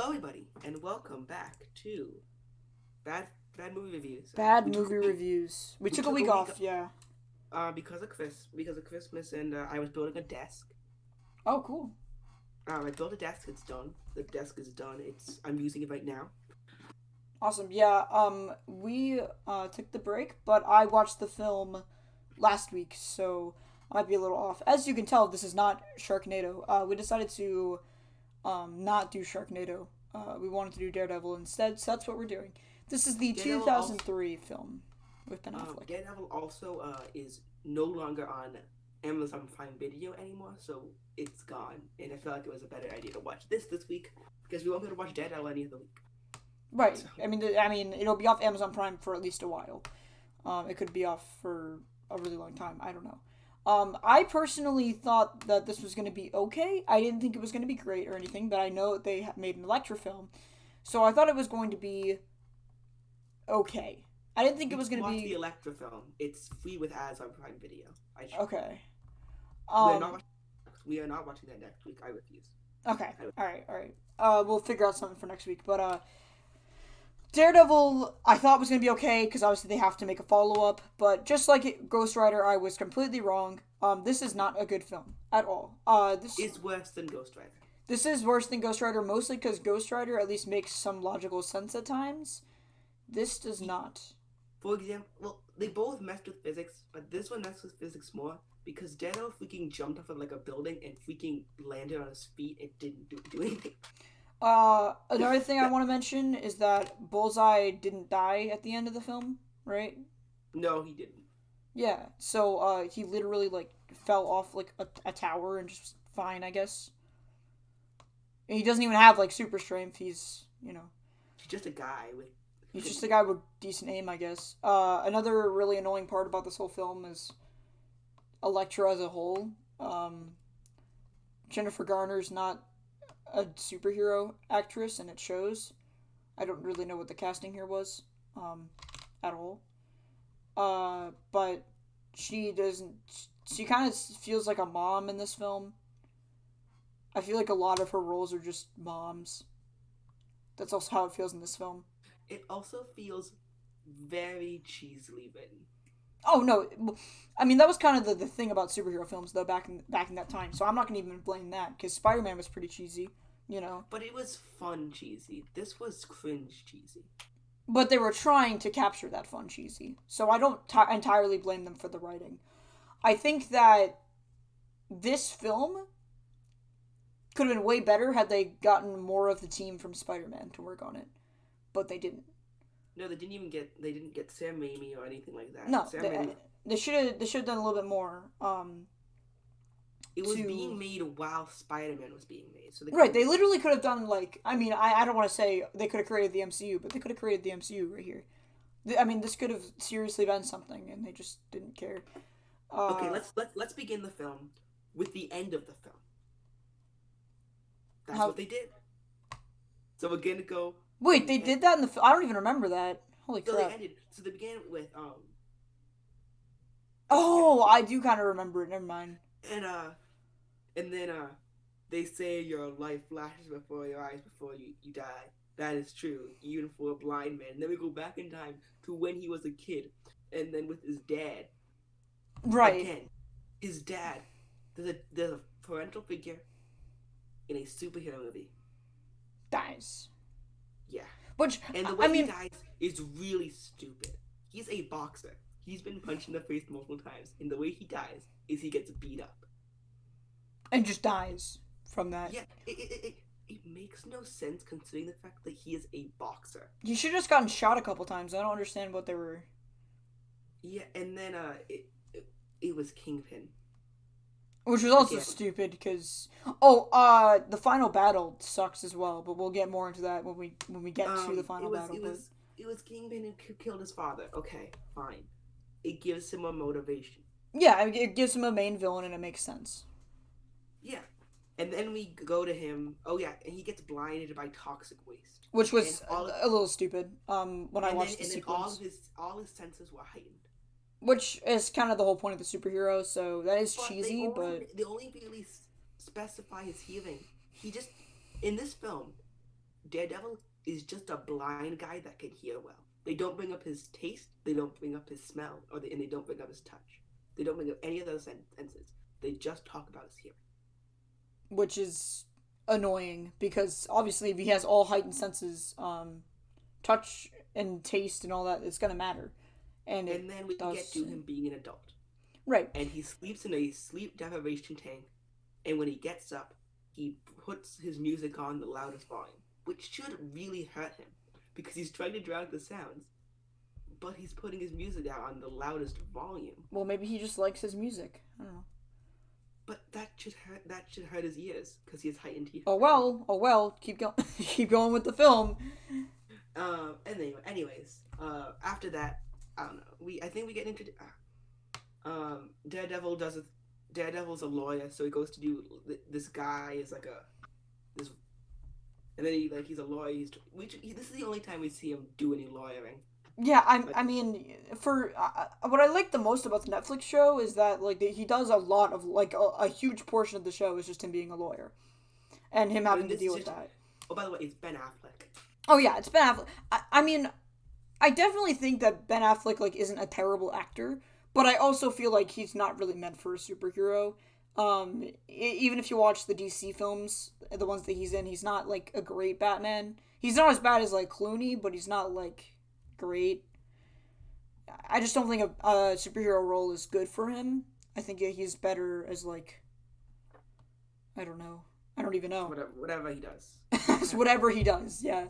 everybody, and welcome back to bad bad movie reviews. Bad movie reviews. We We took a took a week week off, yeah. because of Christmas, and I was building a desk. Oh, cool. I built a desk. It's done. The desk is done. I'm using it right now. Awesome. Yeah, we took the break, but I watched the film last week, so I might be a little off. As you can tell, this is not Sharknado. We decided to not do Sharknado. We wanted to do Daredevil instead, so that's what we're doing. This is the Daredevil also 2003 film with Ben Affleck. Daredevil also is no longer on Amazon Prime Video anymore, so it's gone. And I felt like it was a better idea to watch this week because we won't be able to watch Daredevil any other week. Right. So, I mean, it'll be off Amazon Prime for at least a while. It could be off for a really long time. I don't know. I personally thought that this was going to be okay. I didn't think it was going to be great or anything, but I know they made an Electra film, so I thought it was going to be okay. I didn't think it you was can going to watch the be Electra film. It's free with ads on Prime Video. okay. We're not Um, we are not watching that next week. I refuse. okay. I, All right. All right. We'll figure out something for next week. But Daredevil, I thought was going to be okay because obviously they have to make a follow up. But just like Ghost Rider, I was completely wrong. This is not a good film at all. it's worse than Ghost Rider. This is worse than Ghost Rider, mostly because Ghost Rider at least makes some logical sense at times. This does not. For example, well, they both messed with physics, but this one messed with physics more because Daredevil freaking jumped off of like a building and freaking landed on his feet. It didn't do anything. Another thing I want to mention is that Bullseye didn't die at the end of the film, right? No, he didn't. Yeah, so he literally like fell off like a tower and just fine, I guess. And he doesn't even have like super strength. He's just a guy with. He's just a guy with decent aim, I guess. Another really annoying part about this whole film is Elektra as a whole. Jennifer Garner's not a superhero actress, and it shows. I don't really know what the casting here was, at all. But she doesn't. She kind of feels like a mom in this film. I feel like a lot of her roles are just moms. That's also how it feels in this film. It also feels very cheesily written. Oh no, I mean that was kind of the thing about superhero films though back in that time. So I'm not gonna even blame that because Spider Man was pretty cheesy, you know. But it was fun cheesy. This was cringe cheesy. But they were trying to capture that fun cheesy. So I don't entirely blame them for the writing. I think that this film could have been way better had they gotten more of the team from Spider Man to work on it, but they didn't. No, they didn't get Sam Raimi or anything like that. No, Sam Raimi. they should have done a little bit more. It was To being made while Spider-Man was being made, so Right, they literally could have done like I mean I don't want to say they could have created the MCU, but they could have created the MCU right here. I mean this could have seriously been something, and they just didn't care. Okay, Uh, let's begin the film with the end of the film. That's how? what they did. So we're gonna go Wait, from they the end. did that in the. I don't even remember that. Holy So they crap! ended. So they began with yeah, Oh, I do kind of remember it. Never mind. and and then they say your life flashes before your eyes before you die. That is true, even for a blind man. And then we go back in time to when he was a kid, and then with his dad Right. again. His dad. There's a parental figure in a superhero movie. Dies. Yeah. Which And the I way he mean, dies is really stupid. He's a boxer. He's been punched in the face multiple times, and the way he dies is he gets beat up. and just dies from that. Yeah, it makes no sense considering the fact that he is a boxer. He should have just gotten shot a couple times. I don't understand what they were. Yeah, and then it was Kingpin Which was also again. stupid because the final battle sucks as well. But we'll get more into that when we get to the It final was battle. it But was it was Kingpin who killed his father. Okay, fine. It gives him a motivation. yeah, it gives him a main villain and it makes sense. Yeah, and then we go to him. Oh yeah, and he gets blinded by toxic waste, Which and was all a little stupid. When I watched the and then all sequence, his senses were heightened. which is kind of the whole point of the superhero. So that is But cheesy, but. they only really specify his healing. He just in this film, Daredevil is just a blind guy that can hear well. They don't bring up his taste. They don't bring up his smell, and they don't bring up his touch. They don't bring up any of those senses. They just talk about his hearing. which is annoying because obviously if he has all heightened senses, touch and taste and all that, it's gonna matter, and it And then we get does. to him being an adult, Right. and he sleeps in a sleep deprivation tank. And when he gets up, he puts his music on the loudest volume, which should really hurt him because he's trying to drown the sounds, but he's putting his music out on the loudest volume. Well, maybe he just likes his music. I don't know. But that should hurt his ears because he has heightened Oh hearing. well. Oh well. Keep going. Keep going with the film. Anyways, after that, I don't know. I think we get into Daredevil does a Daredevil's a lawyer, so he goes to do this guy is like a this, and then he's a lawyer. This is the only time we see him do any lawyering. Yeah, Like, I mean, for what I like the most about the Netflix show is that like he does a lot of like a huge portion of the show is just him being a lawyer and him but having to this deal is with just that. oh, by the way, it's Ben Affleck. Oh yeah, it's Ben Affleck. I mean, I definitely think that Ben Affleck like isn't a terrible actor, but I also feel like he's not really meant for a superhero. Even if you watch the DC films, the ones that he's in, he's not like a great Batman. He's not as bad as like Clooney, but he's not like great. I just don't think a superhero role is good for him. I think he's better as like I don't know. I don't even know. Whatever he does. It's whatever he does. Yeah.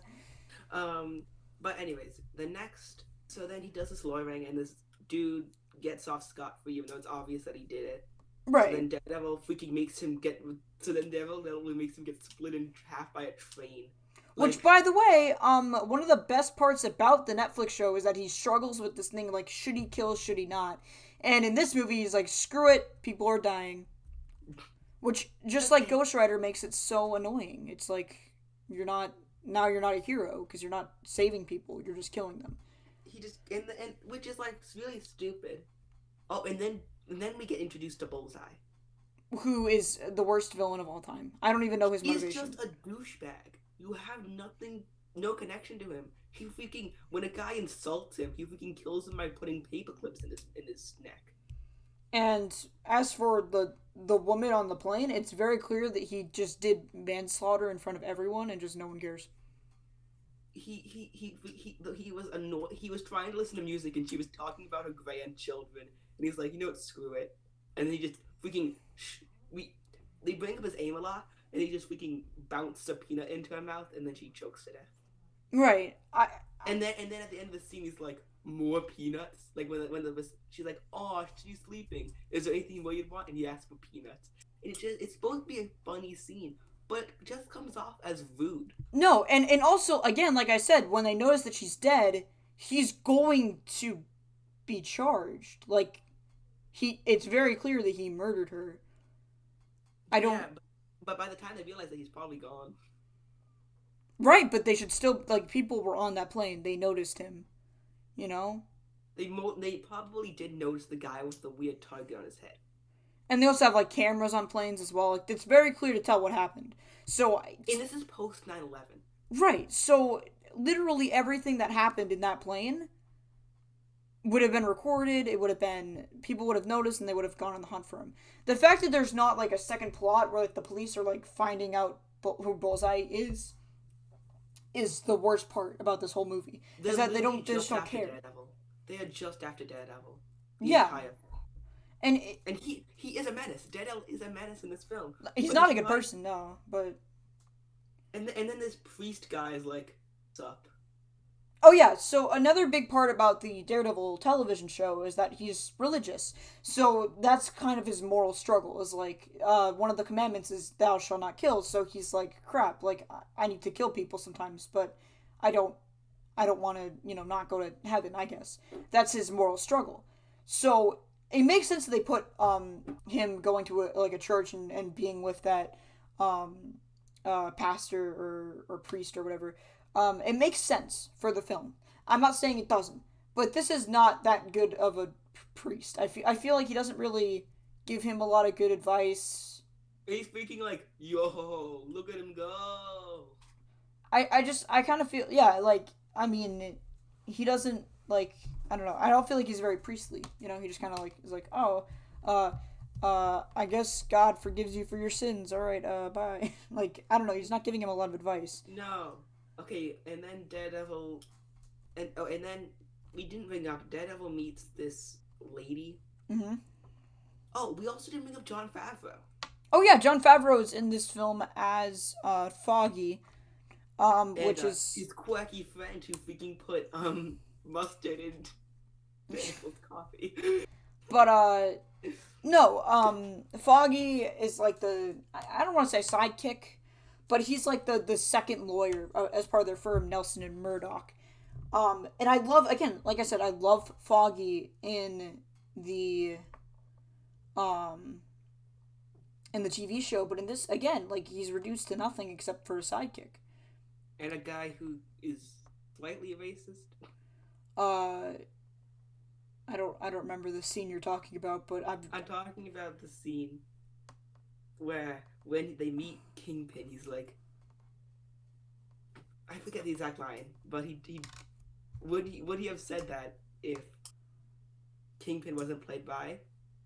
um, but anyways, the next so then he does this lawyering, and this dude gets off scot free, even though it's obvious that he did it. So Right. then Daredevil freaking makes him get. So then Daredevil makes him get split in half by a train. Which, Like by the way, one of the best parts about the Netflix show is that he struggles with this thing like, should he kill, should he not? And in this movie, he's like, screw it, people are dying. Which, just like Ghost Rider, makes it so annoying. It's like, you're not a hero because you're not saving people, you're just killing them. he just and which is like really stupid. Oh, and then we get introduced to Bullseye. Who is the worst villain of all time? I don't even know his He's motivation. just a douchebag. You have nothing, no connection to him. He freaking when a guy insults him, he freaking kills him by putting paper clips in his neck. And as for the woman on the plane, it's very clear that he just did manslaughter in front of everyone and just no one cares. He was annoyed. He was trying to listen to music, and she was talking about her grandchildren, and he's like, you know what, screw it. And then he just freaking we they bring up his aim a lot, and he just freaking bounced a peanut into her mouth, and then she chokes to death. Right. And then at the end of the scene, he's like, more peanuts. Like she's like, oh, she's sleeping. Is there anything more you'd want? And he asks for peanuts. And it's supposed to be a funny scene, but it just comes off as rude. No, and also again, like I said, when they notice that she's dead, he's going to be charged. Like it's very clear that he murdered her. I don't Yeah, but by the time they realize that he's probably gone, right, but they should still like people were on that plane. They noticed him, you know? they probably did notice the guy with the weird target on his head. And they also have like cameras on planes as well. Like it's very clear to tell what happened. So And this is post 9/11. right. So literally everything that happened in that plane would have been recorded. It would have been people would have noticed, and they would have gone on the hunt for him. The fact that there's not like a second plot where like the police are like finding out who Bullseye is the worst part about this whole movie. They're Is that literally they just don't after care. Daredevil. They are just after Daredevil. The Yeah, entire film. and And he is a menace. Daredevil is a menace in this film. he's But not he's a good trying, person, no. But and then this priest guy is like, "What's up?" oh yeah, so another big part about the Daredevil television show is that he's religious. So that's kind of his moral struggle. Is like one of the commandments is thou shalt not kill. So he's like, crap, like I need to kill people sometimes, but I don't I don't want to, not go to heaven, I guess. That's his moral struggle. So it makes sense that they put him going to a church and being with that pastor or priest or whatever. It makes sense for the film. I'm not saying it doesn't, but this is not that good of a priest. I feel like he doesn't really give him a lot of good advice. He's freaking like, "Yo, look at him go." I kind of feel, yeah, like, I mean, he doesn't, like, I don't know, I don't feel like he's very priestly, you know, he just kind of, like, is like, oh, uh, I guess God forgives you for your sins, alright, bye. Like, I don't know, he's not giving him a lot of advice. No. Okay, and then Daredevil, and then we didn't bring up Daredevil meets this lady. Mm-hmm. Oh, we also didn't bring up John Favreau Oh, yeah, Jon Favreau is in this film as, Foggy, and which is, his quirky friend who freaking put mustard in Daredevil's coffee. but, no, Foggy is like I don't want to say sidekick, but he's like the second lawyer as part of their firm, Nelson and Murdoch. And I love, again, like I said, I love Foggy the um in the TV show, but in this, again, like, he's reduced to nothing except for a sidekick. And a guy who is slightly racist. Uh, I don't remember the scene you're talking about, but I'm talking about the scene where when they meet Kingpin, he's like, I forget the exact line, but he would he have said that if Kingpin wasn't played by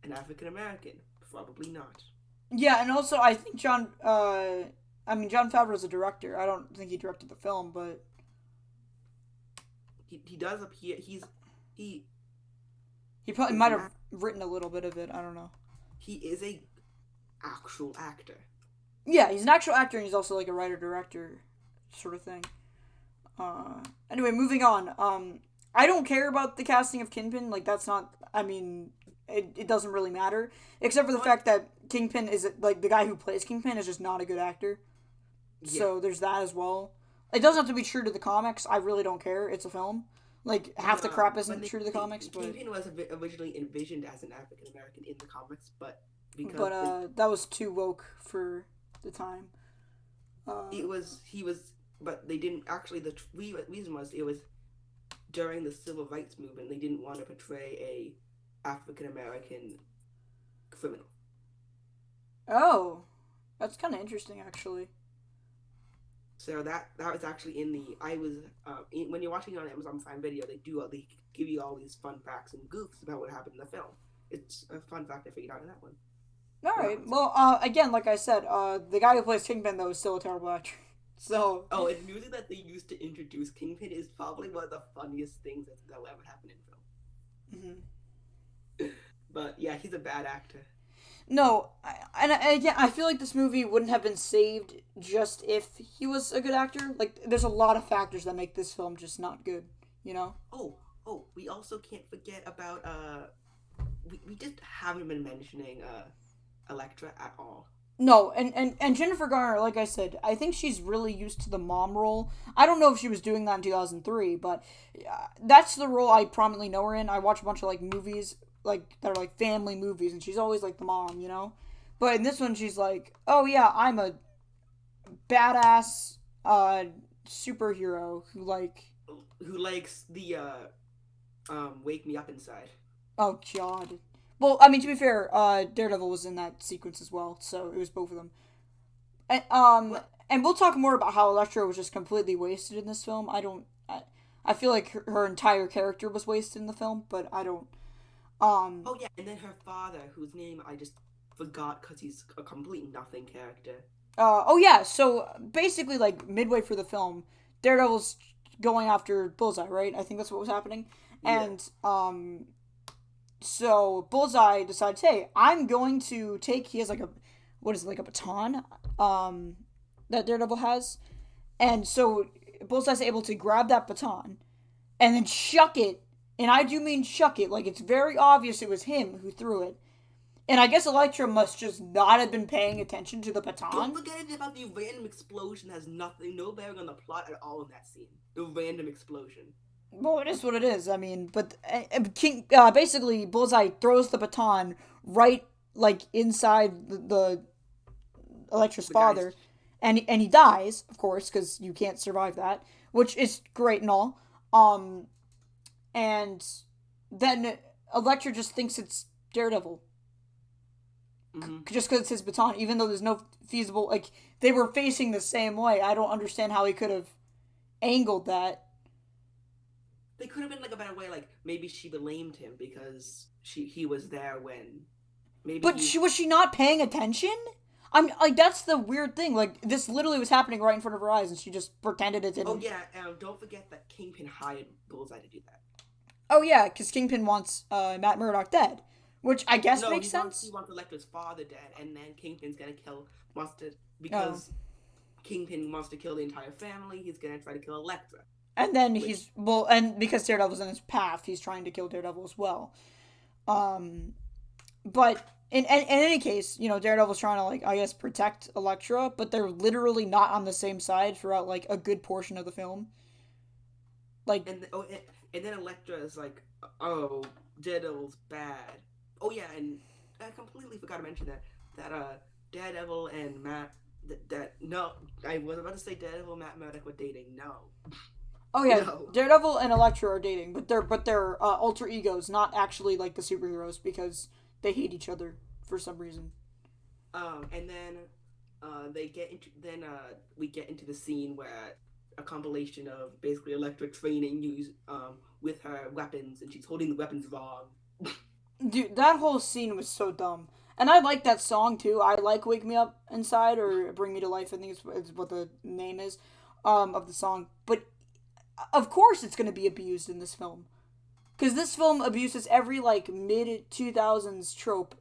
an African American? Probably not. yeah, and also I think I mean, Jon Favreau's a director. I don't think he directed the film, but He does appear. He he probably is might an have written a little bit of it. I don't know. he is a actual actor. Yeah, he's an actual actor, and he's also like a writer director sort of thing. Anyway, moving on. I don't care about the casting of Kingpin. Like, that's not. I mean, it doesn't really matter, except for the What? fact that Kingpin is, like, the guy who plays Kingpin is just not a good actor. Yeah. So there's that as well. It doesn't have to be true to the comics. I really don't care. It's a film. Like, half the crap But isn't true to the comics, but Kingpin was originally envisioned as an African American in the comics, but because but that was too woke for the time. Uh, it was he was, but they didn't actually. The reason was it was during the civil rights movement. They didn't want to portray a African American criminal. oh, that's kind of interesting, actually. So that was actually in the I was when you're watching it on Amazon Prime Video, they give you all these fun facts and goofs about what happened in the film. It's a fun fact I figured out in that one. All That right. one's Well, again, like I said, the guy who plays Kingpin though is still a terrible actor. So, Oh, and music that they used to introduce Kingpin is probably one of the funniest things that will ever happen in mhm. film. But yeah, he's a bad actor. No, again, I feel like this movie wouldn't have been saved just if he was a good actor. Like, there's a lot of factors that make this film just not good. You know? Oh, we also can't forget about we just haven't been mentioning Elektra at all. No, and Jennifer Garner, like I said, I think she's really used to the mom role. I don't know if she was doing that in 2003, but that's the role I prominently know her in. I watch a bunch of, like, movies, like, that are like family movies, and she's always like the mom, you know. But in this one, she's like, oh yeah, I'm a badass superhero who, like, Who likes the Wake Me Up Inside. oh god. Well, I mean, to be fair, Daredevil was in that sequence as well, so it was both of them. What? And we'll talk more about how Elektra was just completely wasted in this film. I feel like her entire character was wasted in the film, but I don't. Um, Oh yeah, and then her father, whose name I just forgot because he's a complete nothing character. oh yeah, so basically, like, midway through the film, Daredevil's going after Bullseye, right? I think that's what was happening, Yeah, and so Bullseye decides, hey, I'm going to take. He has like a, what is it, like a baton, that Daredevil has, and so Bullseye's able to grab that baton and then chuck it, and I do mean chuck it, like, it's very obvious it was him who threw it. And I guess Elektra must just not have been paying attention to the don't baton. forget about the random explosion that has nothing, no bearing on the plot at all in that scene. The random explosion. Well, it is what it is. I mean, but King basically Bullseye throws the baton right, like, inside the Elektra's The guy's father, and he dies, of course, because you can't survive that, which is great and all. Um, and then Elektra just thinks it's Daredevil. Mm-hmm. just because it's his baton, even though there's no feasible, like, they were facing the same way. I don't understand how he could have angled that. They could have been like a better way. Like maybe she blamed him because he was there when maybe But he. was she not paying attention? I'm like, that's the weird thing. Like, this literally was happening right in front of her eyes, and she just pretended it Oh didn't. yeah, don't forget that Kingpin hired Bullseye to do that. Oh yeah, because Kingpin wants Matt Murdock dead, which I guess No, makes he sense. wants Elektra's father dead, and then Kingpin's gonna kill wants to Oh, because Kingpin wants to kill the entire family. He's gonna try to kill Elektra, and then which and because Daredevil's in his path, he's trying to kill Daredevil as well. Um, but in any case, Daredevil's trying to, like, I guess, protect Elektra, but they're literally not on the same side throughout, like, a good portion of the film. Like, and then Elektra is like, oh, Daredevil's bad. Oh yeah, and I completely forgot to mention that Daredevil and Matt that no, I was about to say Daredevil and Matt Murdock were dating. No, oh yeah, no. Daredevil and Elektra are dating, but they're alter egos, not actually like the superheroes, because they hate each other for some reason. And then they get into then we get into the scene where a compilation of basically Elektra training use with her weapons, and she's holding the weapons wrong. Dude, that whole scene was so dumb. And I like that song too. I like "Wake Me Up Inside" or "Bring Me to Life." I think it's what the name is, of the song. But of course, it's going to be abused in this film, because this film abuses every, like, mid 2000s trope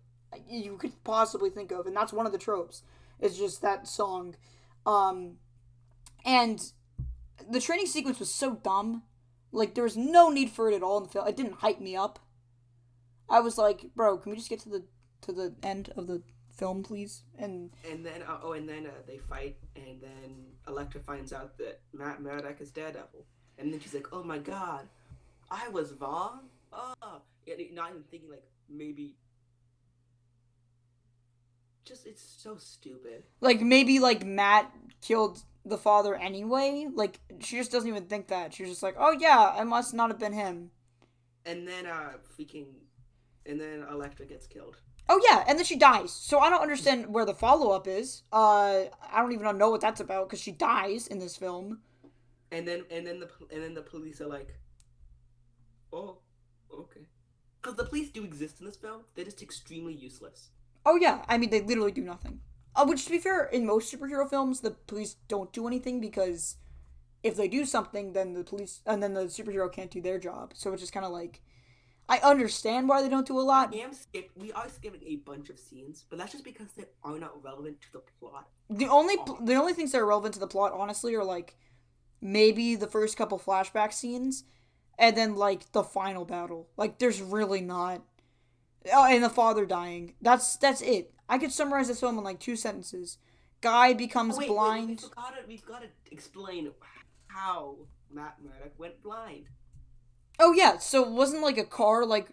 you could possibly think of, and that's one of the tropes. It's just that song, um, and the training sequence was so dumb. Like, there was no need for it at all in the film. It didn't hype me up. I was like, bro, can we just get to the end of the film, please? And And then they fight, and then Elektra finds out that Matt Murdock is Daredevil, and then she's like, "Oh my God, I was wrong." Oh, yeah, not even thinking like maybe just it's so stupid. like, maybe, like, Matt killed the father anyway. Like, she just doesn't even think that. She's just like, oh yeah, it must not have been him. And then freaking, and then Elektra gets killed. Oh yeah, and then she dies. So I don't understand where the follow up is. I don't even know what that's about, because she dies in this film. And then the police are like, "Oh, okay," because the police do exist in this film. They're just extremely useless. Oh yeah, I mean, they literally do nothing. Which, to be fair, in most superhero films, the police don't do anything, because if they do something, then the police and then the superhero can't do their job. So it's just kind of like, I understand why they don't do a lot. We are skipping a bunch of scenes, but that's just because they are not relevant to the plot The at only all. the only things that are relevant to the plot, honestly, are, like, maybe the first couple flashback scenes, and then, like, the final battle. Like, there's really not. Oh, and the father dying. That's it. I could summarize this film in, like, 2 sentences. Guy Oh becomes wait, blind. we forgot to explain how Matt Murdock went blind. Oh yeah, so it wasn't, like, a car, like,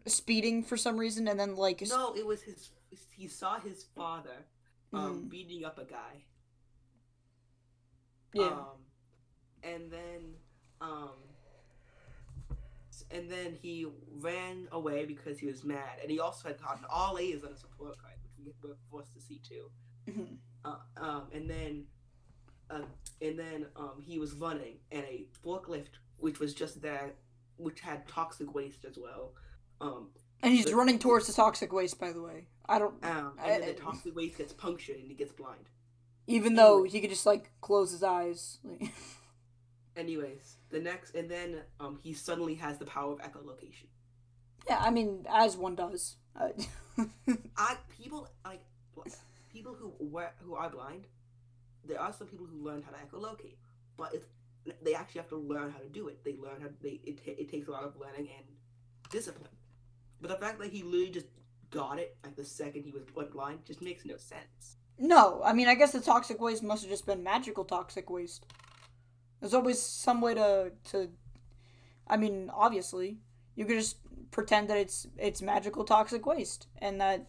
speeding for some reason, and then, like, No, it was his. He saw his father, mm, beating up a guy, yeah. um, and then, um, and then he ran away because he was mad, and he also had gotten all A's on his report card, which we were forced to see too. Mm-hmm. Uh, um, and then, uh, he was running, and a forklift, which was just there, which had toxic waste as well. Um, And he's the, running towards the toxic waste, by the way. I don't. and then the toxic waste gets punctured, and he gets blind. Even though Anyway, he could just, like, close his eyes. anyways, the next, and then he suddenly has the power of echolocation. Yeah, I mean, as one does. I people like people who are blind. There are some people who learn how to echolocate, but they actually have to learn how to do it. They learn how it takes a lot of learning and discipline. But the fact that he literally just got it like the second he was blind just makes no sense. No, I mean, I guess the toxic waste must have just been magical toxic waste. There's always some way to. I mean, obviously, you could just pretend that it's magical toxic waste, and that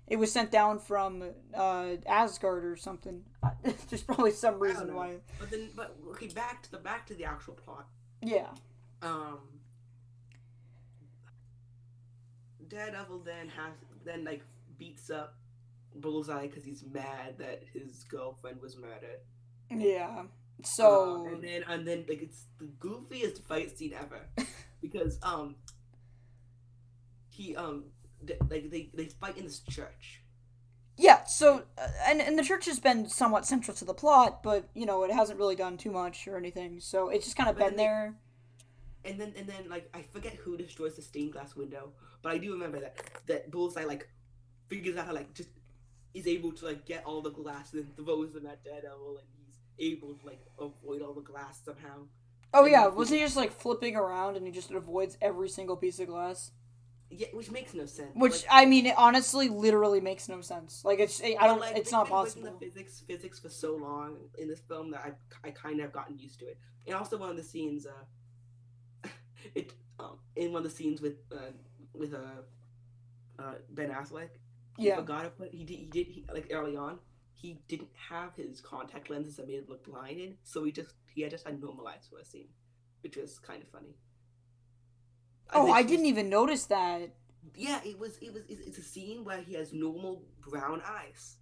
it was sent down from Asgard or something. There's probably some I don't reason know. why. But okay, back to the actual plot. Yeah. Um, Daredevil then like beats up Bullseye because he's mad that his girlfriend was murdered. Yeah. So And then like it's the goofiest fight scene ever because he like they fight in this church. yeah, so and the church has been somewhat central to the plot, but it hasn't really done too much or anything. So it's just kind of But been then they there. and then like I forget who destroys the stained glass window, but I do remember that Bullseye like figures out how like just is able to like get all the glass and then throws them at Daredevil, and he's able to like avoid all the glass somehow. Oh And yeah, he wasn't freaking he just like flipping around and he just avoids every single piece of glass? yeah, which makes no sense. Which Like, I mean, it honestly, literally makes no sense. Like I but don't. like It's they've not been breaking the possible. physics for so long in this film that I kind of have gotten used to it. And also one of the scenes, it in one of the scenes with Ben Affleck, he Yeah. forgot to put he like early on he didn't have his contact lenses that made him look blinded, so he had just had normal eyes for a scene, which was kind of funny. I Oh, think I she was didn't even notice that. yeah, it's a scene where he has normal brown eyes.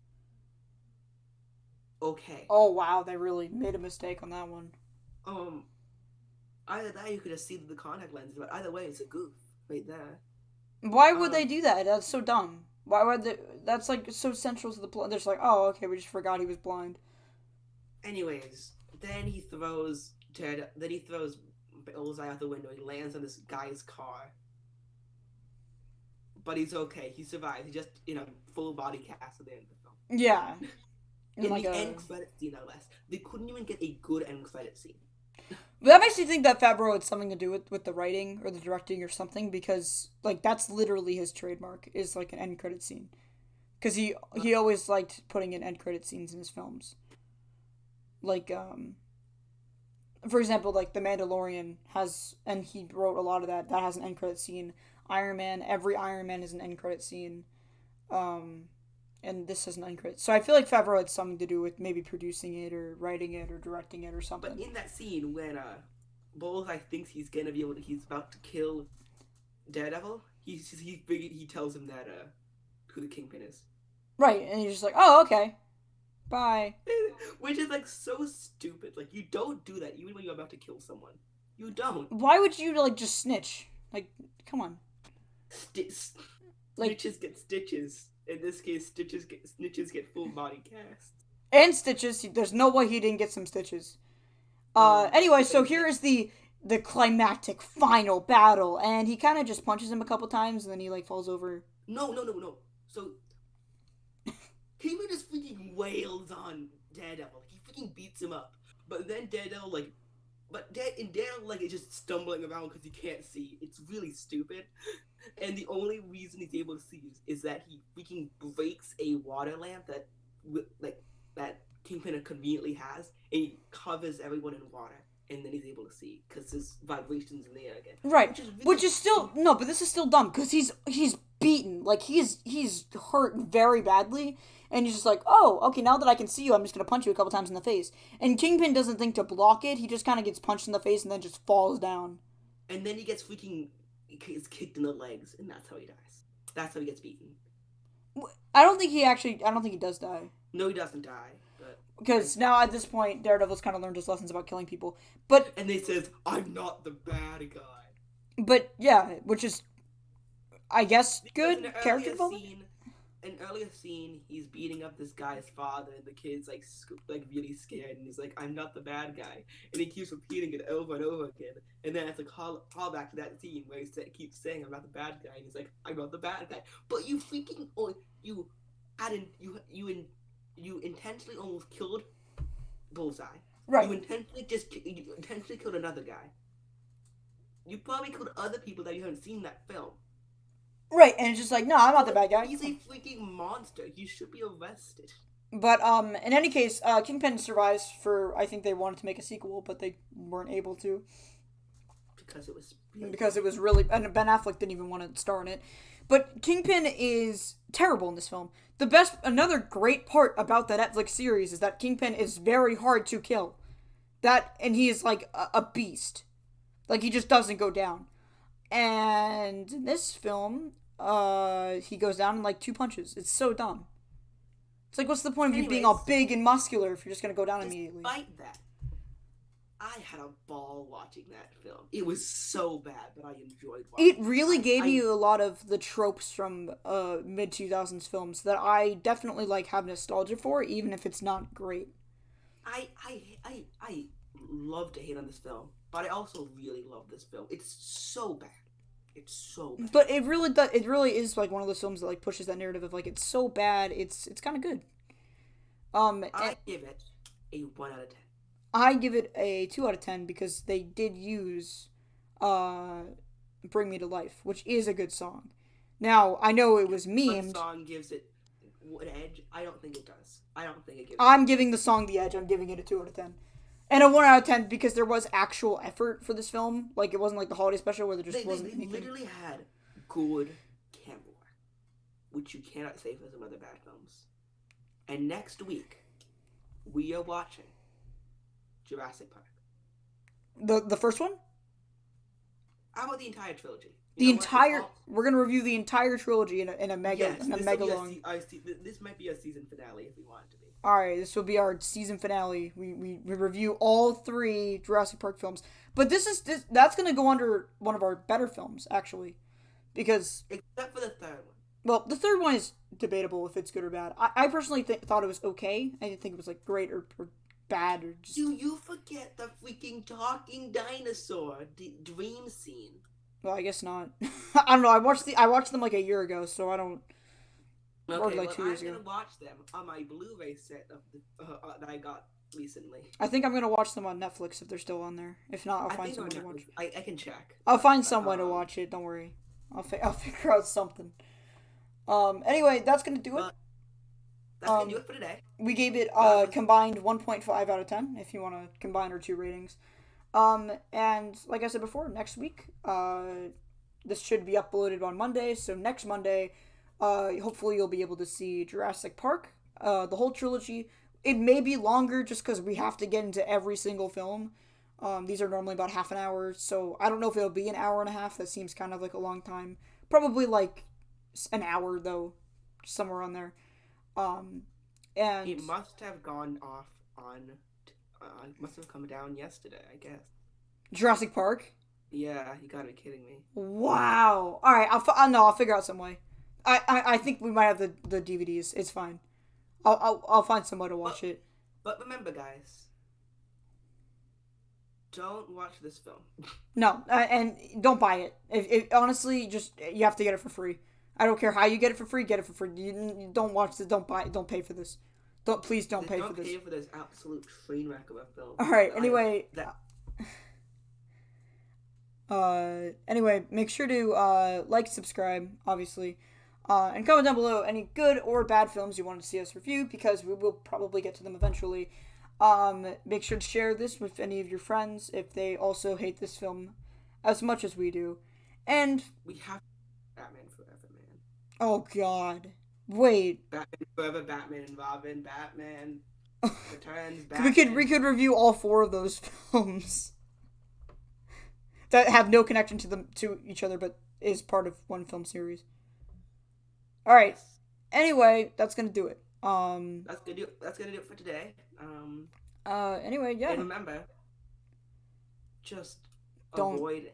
Okay. Oh wow, they really made a mistake on that one. Um, either that or you could have seen the contact lenses, but either way, it's a goof right there. Why would they Um, do that? That's so dumb. Why would they? That's like so central to the plot. They're just like, oh, okay, we just forgot he was blind. anyways, then he throws Bullseye out the window. He lands on this guy's car, but he's okay. He survives. He just full body cast at the end of the film. Yeah, and In like the a. end credit scene, no less, they couldn't even get a good end credit scene. But that makes me think that Favreau had something to do with the writing or the directing or something because like that's literally his trademark is like an end credit scene because he always liked putting in end credit scenes in his films. Like for example, like The Mandalorian has, and he wrote a lot of that has an end credit scene. Iron Man, every Iron Man is an end credit scene. Um, and this has an end credit. So I feel like Favreau had something to do with maybe producing it or writing it or directing it or But something. in that scene when Bullseye thinks he's about to kill Daredevil, he tells him that who the Kingpin is. Right, and you're just like, oh, okay, bye. Which is like so stupid. Like you don't do that even when you're about to kill someone. You don't. Why would you like just snitch? Like, come on. Like, Snitches get stitches. In this case, snitches get full body cast. and stitches. There's no way he didn't get some stitches. Anyway, But so here is the climactic final battle, and he kind of just punches him a couple times, and then he like falls over. no. So Kingpin just freaking wails on Daredevil. He freaking beats him up. But then Daredevil Daredevil like is just stumbling around because he can't see. It's really stupid. And the only reason he's able to see is that he freaking breaks a water lamp that Kingpin conveniently has, and he covers everyone in water, and then he's able to see because there's vibrations in the air again, Right, which is really which is still no, but this is still dumb because he's beaten, like he's hurt very badly, and he's just like, oh, okay, now that I can see you, I'm just gonna punch you a couple times in the face. And Kingpin doesn't think to block it; he just kind of gets punched in the face and then just falls down. and then he gets freaking is kicked in the legs, and that's how he dies. That's how he gets beaten. I don't think he does die. No, he doesn't die, but Because now at this point, Daredevil's kind of learned his lessons about killing people. But and they says I'm not the bad guy. yeah, which is, I guess, Because good character development. an earlier scene, he's beating up this guy's father, and the kid's like really scared, and he's like, "I'm not the bad guy," and he keeps repeating it over and over again. And then it's like call back to that scene where keeps saying, "I'm not the bad guy," and he's like, "I'm not the bad guy," but you freaking you hadn't you intentionally almost killed Bullseye. Right. You intentionally killed another guy. You probably killed other people that you haven't seen in that film. Right, and it's just like, no, I'm not the bad guy. He's a freaking monster. He should be arrested. But in any case, Kingpin survives for. I think they wanted to make a sequel, but they weren't able to because it was really, and Ben Affleck didn't even want to star in it. But Kingpin is terrible in this film. Another great part about the Netflix series is that Kingpin is very hard to kill. And he is like a beast. Like he just doesn't go down. And in this film, he goes down in like two punches. It's so dumb. It's like, what's the point of you being all Anyways, big and muscular if you're just gonna go down immediately? despite that, I had a ball watching that film. It was so bad, but I enjoyed It watching it. really gave me I a lot of the tropes from mid 2000s films that I definitely like have nostalgia for, even if it's not great. I love to hate on this film, but I also really love this film. It's so bad. It's so bad. But it really is like one of those films that like pushes that narrative of like it's so bad, it's kind of good. And I give it a 1 out of 10. I give it a 2 out of 10 because they did use uh "Bring Me to Life," which is a good song. Now I know it was One memed. song gives it an edge. I don't think it does. I don't think it gives it an I'm edge. giving the song the edge. I'm giving it a 2 out of 10. And a 1 out of 10 because there was actual effort for this film. Like it wasn't like the holiday special where there just wasn't They anything. literally had good camera work, which you cannot say for some other bad films. And next week, we are watching Jurassic Park. The first one, How about the entire trilogy? You the know what? It's entire all. we're gonna review the entire trilogy in a mega Yes, in a this will mega be long. this might be a season finale if we want it to be. All right, this will be our season finale. We review all three Jurassic Park films, but that's gonna go under one of our better films actually, because Except for the third one. well, the third one is debatable if it's good or bad. I personally thought it was okay. I didn't think it was like great or bad or just. Do you forget the freaking talking dinosaur dream scene? Well, I guess not. I don't know. I watched them like a year ago, so I don't. Or Okay, like well, 2 years I'm ago. gonna watch them on my Blu-ray set of that I got recently. I think I'm gonna watch them on Netflix if they're still on there. If not, I'll I find think on someone to watch. Netflix. I can check, I'll find but someone to watch it. Don't worry. I'll figure out something. Anyway, that's gonna do it. but that's gonna do Um, it for today. we gave it That was combined 1.5 out of 10. If you want to combine our two ratings. And like I said before, next week, this should be uploaded on Monday. So next Monday, hopefully you'll be able to see Jurassic Park, the whole trilogy. It may be longer just because we have to get into every single film. These are normally about half an hour, so I don't know if it'll be an hour and a half. That seems kind of like a long time. Probably like an hour though, somewhere on there. Um, and it must have gone off on. It must have come down yesterday, I guess. Jurassic Park. Yeah, you gotta be kidding me. Wow. All right. No. I'll figure out some way. I think we might have the DVDs. It's fine. I'll find some way to watch But it. but remember, guys, don't watch this film. No, and don't buy it. If honestly, just you have to get it for free. I don't care how you get it for free. Get it for free. You don't watch it. Don't buy it. Don't pay for this. Please don't pay for Don't this. pay for this absolute train wreck of a film. All right. That Anyway, make sure to like, subscribe, obviously, and comment down below any good or bad films you want to see us review because we will probably get to them eventually. Make sure to share this with any of your friends if they also hate this film as much as we do. And we have Batman Forever, man. oh god, wait, Batman Forever, Batman and Robin, Batman Returns, we could review all four of those films that have no connection to each other, but is part of one film series. All right. Yes. Anyway, that's gonna do it. That's gonna do it for today. Anyway, yeah. And remember, just Don't. avoid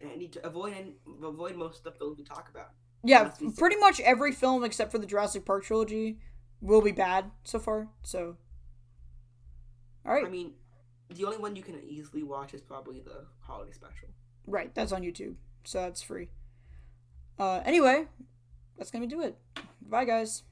most of the films we talk about. Yeah, pretty much every film except for the Jurassic Park trilogy will be bad so far. So, all right. I mean, the only one you can easily watch is probably the holiday special. Right, that's on YouTube, so that's free. Anyway, that's gonna do it. Bye, guys.